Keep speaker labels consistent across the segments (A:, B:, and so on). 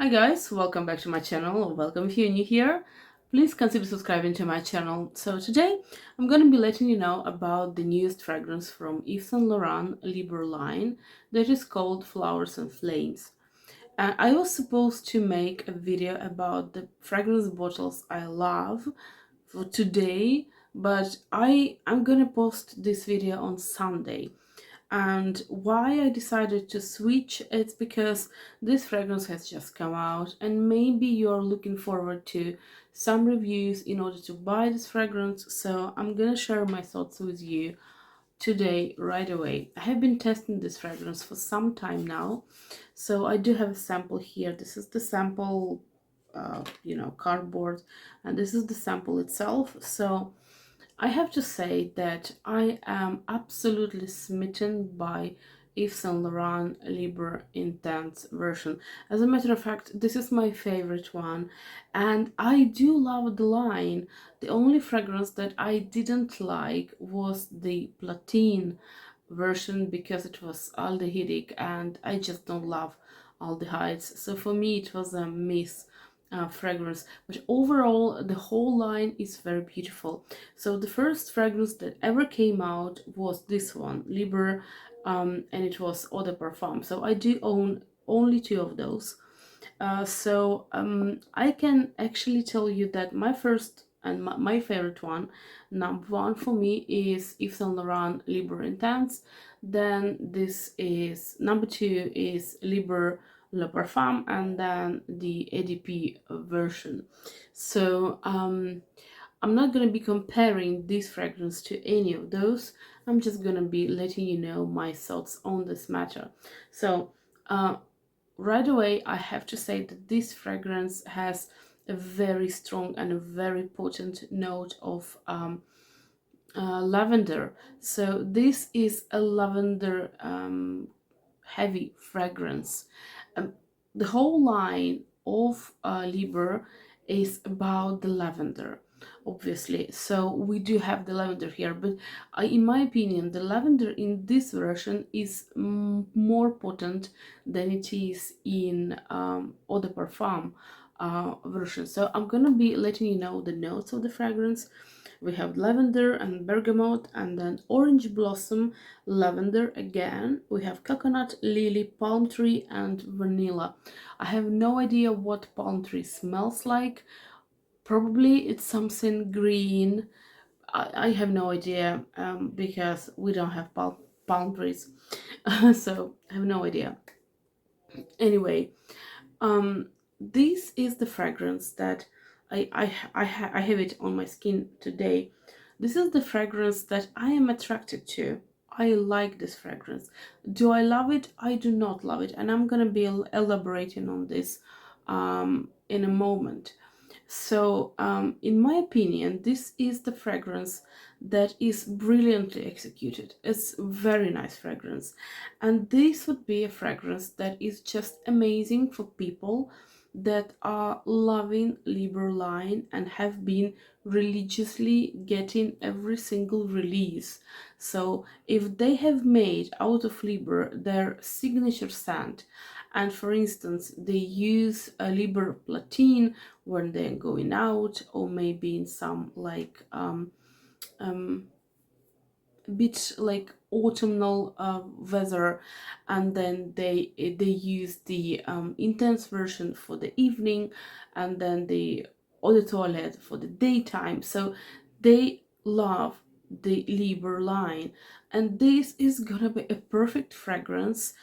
A: Hi guys, welcome back to my channel, or welcome if you're new here. Please consider subscribing to my channel. So today I'm going to be letting you know about the newest fragrance from Yves Saint Laurent Libre line that is called Flowers and Flames. I was supposed to make a video about the fragrance bottles I love for today, but I'm gonna post this video on Sunday. And why I decided to switch, it's because this fragrance has just come out and maybe you're looking forward to some reviews in order to buy this fragrance. So I'm gonna share my thoughts with you today right away. I have been testing this fragrance for some time now, so I do have a sample here. This is the sample, cardboard, and this is the sample itself. So I have to say that I am absolutely smitten by Yves Saint Laurent Libre Intense version. As a matter of fact, this is my favorite one, and I do love the line. The only fragrance that I didn't like was the Platine version because it was aldehydic, and I just don't love aldehydes. So for me, it was a miss fragrance, but overall the whole line is very beautiful. So the first fragrance that ever came out was this one, Libre, and it was Eau de Parfum. So I do own only two of those. I can actually tell you that my first and my favorite one, number one for me, is Yves Saint Laurent Libre Intense. Then this is number two is Libre Le Parfum, and then the ADP version. So I'm not going to be comparing this fragrance to any of those. I'm just going to be letting you know my thoughts on this matter. So right away, I have to say that this fragrance has a very strong and a very potent note of lavender. So this is a lavender heavy fragrance. Um, the whole line of Libre is about the lavender, obviously. So we do have the lavender here, but in my opinion, the lavender in this version is more potent than it is in Eau de Parfum version. So I'm gonna be letting you know the notes of the fragrance. We have lavender and bergamot, and then orange blossom, lavender again. We have coconut, lily, palm tree, and vanilla. I have no idea what palm tree smells like. Probably it's something green. I have no idea because we don't have palm trees. So I have no idea. Anyway, this is the fragrance that I have it on my skin today. This is the fragrance that I am attracted to. I like this fragrance. Do I love it? I do not love it, and I'm gonna be elaborating on this in a moment. So in my opinion, this is the fragrance that is brilliantly executed. It's very nice fragrance, and this would be a fragrance that is just amazing for people that are loving Libre line and have been religiously getting every single release. So if they have made out of Libre their signature scent, and for instance they use a Libre Platine when they're going out, or maybe in some like bit like autumnal weather, and then they use the intense version for the evening, and then the eau de toilette for the daytime. So they love the Libre line, and this is gonna be a perfect fragrance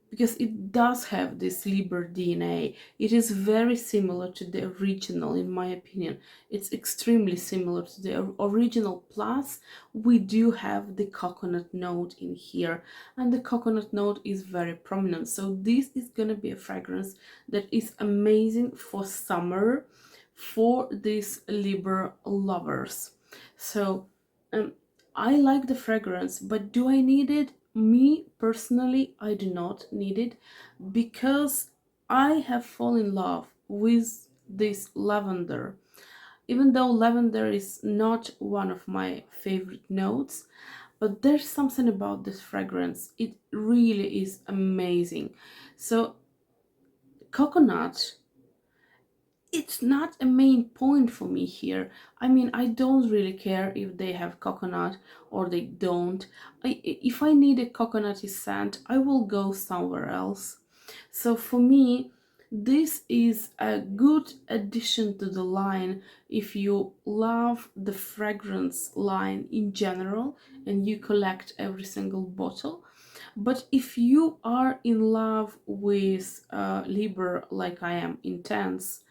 A: because it does have this Libre DNA. It is very similar to the original, in my opinion. It's extremely similar to the original, plus we do have the coconut note in here, and the coconut note is very prominent. So this is gonna be a fragrance that is amazing for summer for these Libre lovers. So I like the fragrance, but do I need it? Me personally, I do not need it because I have fallen in love with this lavender. Even though lavender is not one of my favorite notes, but there's something about this fragrance. It really is amazing. So coconut it's not a main point for me here. I mean, I don't really care if they have coconut or they don't. If I need a coconutty scent, I will go somewhere else. So for me, this is a good addition to the line if you love the fragrance line in general and you collect every single bottle. But if you are in love with Libre like I am, intense,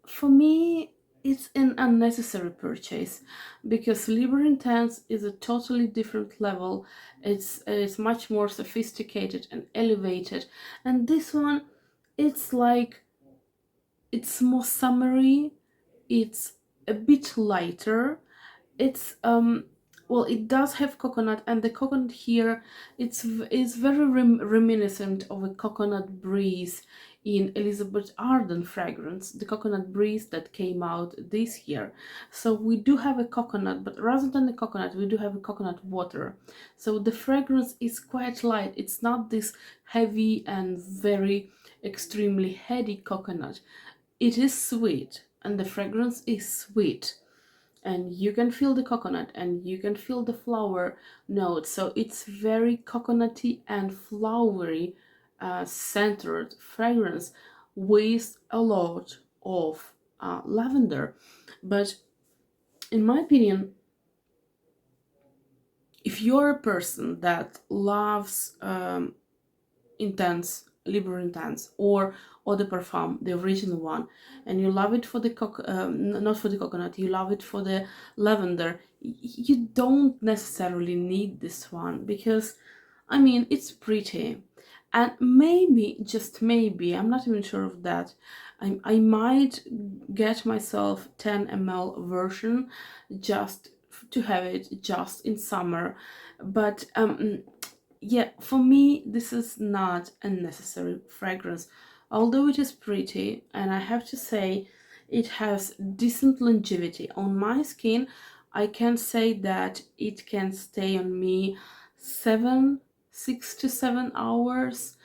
A: for me it's an unnecessary purchase because Libre Intense is a totally different level. It's much more sophisticated and elevated, and this one, it's like, it's more summery, it's a bit lighter, it's well, it does have coconut, and the coconut here, is very reminiscent of a coconut breeze in Elizabeth Arden fragrance, the coconut breeze that came out this year. So we do have a coconut, but rather than the coconut we do have a coconut water. So the fragrance is quite light, it's not this heavy and very extremely heady coconut. It is sweet, and the fragrance is sweet, and you can feel the coconut and you can feel the flower notes. So it's very coconutty and flowery, centered fragrance with a lot of lavender. But in my opinion, if you're a person that loves intense, Libre Intense, or Eau de Parfum, the original one, and you love it for the not for the coconut, you love it for the lavender, you don't necessarily need this one because, I mean, it's pretty. And maybe, just maybe, I'm not even sure of that, I might get myself 10 ml version just to have it just in summer. But yeah, for me this is not a necessary fragrance, although it is pretty, and I have to say it has decent longevity on my skin. I can say that it can stay on me 6 to 7 hours,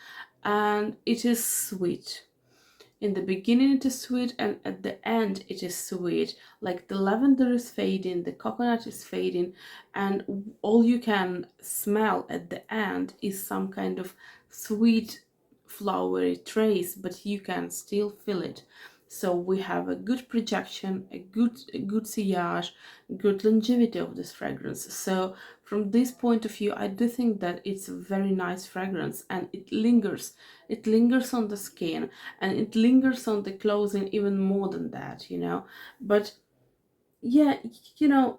A: and it is sweet. In the beginning it is sweet, and at the end it is sweet. Like the lavender is fading, the coconut is fading, and all you can smell at the end is some kind of sweet flowery trace, but you can still feel it. So we have a good projection, a good sillage, good longevity of this fragrance. So from this point of view, I do think that it's a very nice fragrance, and it lingers. It lingers on the skin, and it lingers on the clothing even more than that, you know. But yeah, you know,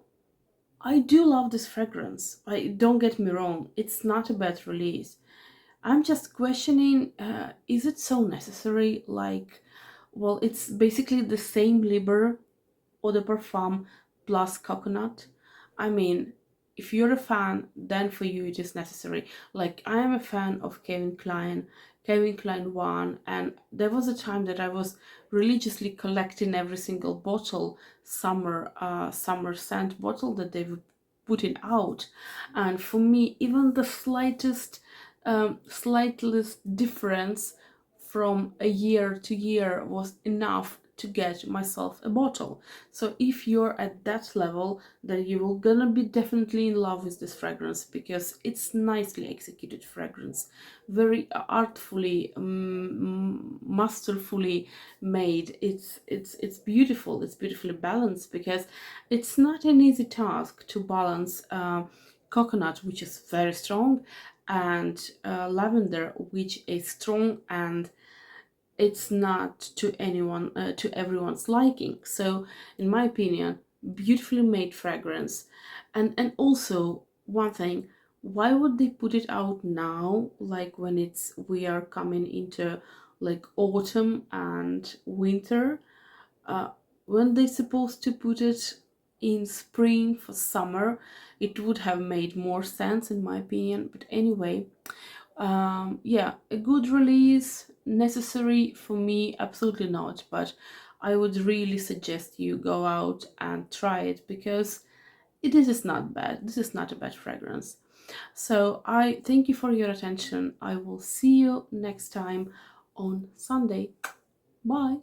A: I do love this fragrance. Don't get me wrong, it's not a bad release. I'm just questioning, is it so necessary? Like, well, it's basically the same Libre Eau de Parfum plus coconut. I mean, if you're a fan, then for you it is necessary. Like, I am a fan of Calvin Klein 1, and there was a time that I was religiously collecting every single bottle, summer scent bottle that they were putting out. And for me, even the slightest difference from a year to year was enough to get myself a bottle. So if you're at that level, then you will gonna be definitely in love with this fragrance, because it's nicely executed fragrance, very artfully, masterfully made. It's beautiful, it's beautifully balanced, because it's not an easy task to balance coconut, which is very strong, and lavender, which is strong, and it's not to everyone's liking. So in my opinion, beautifully made fragrance. And also one thing, why would they put it out now, like when we are coming into like autumn and winter, uh, when they supposed to put it in spring for summer? It would have made more sense in my opinion. But anyway, yeah, a good release, necessary for me? Absolutely not. But I would really suggest you go out and try it, because this is not bad. This is not a bad fragrance. So I thank you for your attention. I will see you next time on Sunday. Bye.